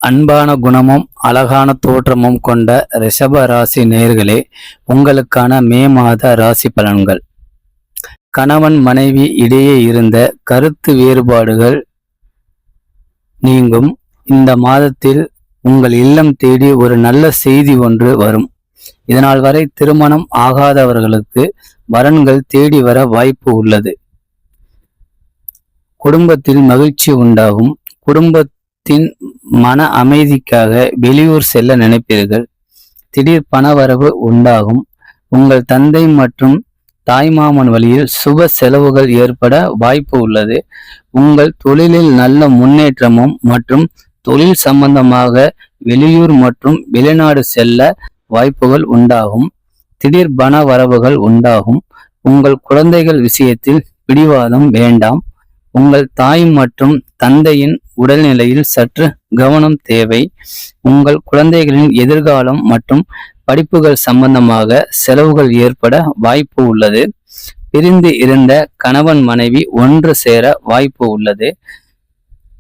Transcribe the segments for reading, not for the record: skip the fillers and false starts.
அன்பான குணமும் அழகான தோற்றமும் கொண்ட ரிஷப ராசி நேயர்களே, உங்களுக்கான மே மாத ராசி பலன்கள். கணவன் மனைவி இடையே இருந்த கருத்து வேறுபாடுகள் நீங்கும். இந்த மாதத்தில் உங்கள் இல்லம் தேடி ஒரு நல்ல செய்தி ஒன்று வரும். இதனால் வரை திருமணம் ஆகாதவர்களுக்கு வரன்கள் தேடி வர வாய்ப்பு உள்ளது. குடும்பத்தில் மகிழ்ச்சி உண்டாகும். குடும்பத்தின் மன அமைதிக்காக வெளியூர் செல்ல நினைப்பீர்கள். திடீர் பணவரவு உண்டாகும். உங்கள் தந்தை மற்றும் தாய்மாமன் வழியில் சுப செலவுகள் ஏற்பட வாய்ப்பு உள்ளது. உங்கள் தொழிலில் நல்ல முன்னேற்றமும் மற்றும் தொழில் சம்பந்தமாக வெளியூர் மற்றும் வெளிநாடு செல்ல வாய்ப்புகள் உண்டாகும். திடீர் பண வரவுகள் உண்டாகும். உங்கள் குழந்தைகள் விஷயத்தில் பிடிவாதம் வேண்டாம். உங்கள் தாய் மற்றும் தந்தையின் உடல்நிலையில் சற்று கவனம் தேவை. உங்கள் குழந்தைகளின் எதிர்காலம் மற்றும் படிப்புகள் சம்பந்தமாக செலவுகள் ஏற்பட வாய்ப்பு உள்ளது. பிரிந்து இருந்த கணவன் மனைவி ஒன்று சேர வாய்ப்பு உள்ளது.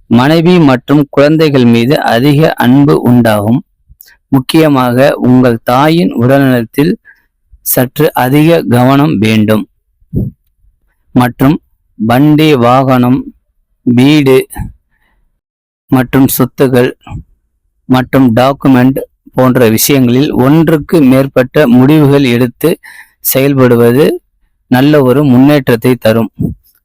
மனைவி மற்றும் குழந்தைகள் மீது அதிக அன்பு உண்டாகும். முக்கியமாக உங்கள் தாயின் உடல்நலத்தில் சற்று அதிக கவனம் வேண்டும். மற்றும் வண்டி வாகனம், வீடு மற்றும் சொத்துகள் மற்றும் டாக்குமெண்ட் போன்ற விஷயங்களில் ஒன்றுக்கு மேற்பட்ட முடிவுகள் எடுத்து செயல்படுவது நல்ல ஒரு முன்னேற்றத்தை தரும்.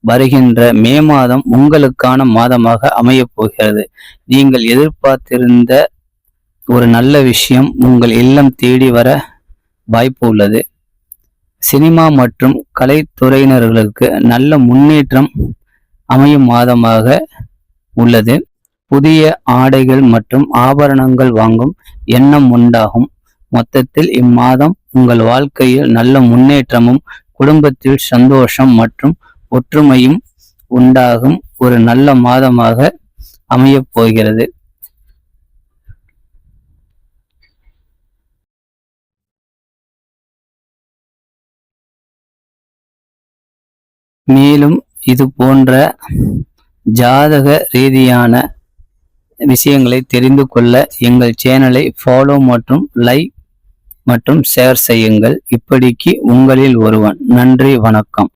வருகின்ற மே மாதம் உங்களுக்கான மாதமாக அமையப் போகிறது. நீங்கள் எதிர்பார்த்திருந்த ஒரு நல்ல விஷயம் உங்கள் இல்லம் தேடி வர வாய்ப்பு உள்ளது. சினிமா மற்றும் கலைத்துறையினர்களுக்கு நல்ல முன்னேற்றம் அமையும் மாதமாக உள்ளது. புதிய ஆடைகள் மற்றும் ஆபரணங்கள் வாங்கும் எண்ணம் உண்டாகும். மொத்தத்தில் இம்மாதம் உங்கள் வாழ்க்கையில் நல்ல முன்னேற்றமும் குடும்பத்தில் சந்தோஷம் மற்றும் ஒற்றுமையும் உண்டாகும் ஒரு நல்ல மாதமாக அமையப் போகிறது. மேலும் இது போன்ற ஜாதக ரீதியான விஷயங்களை தெரிந்து கொள்ள எங்கள் சேனலை ஃபாலோ மற்றும் லைக் மற்றும் ஷேர் செய்யுங்கள். இப்படிக்கு உங்களில் ஒருவன். நன்றி, வணக்கம்.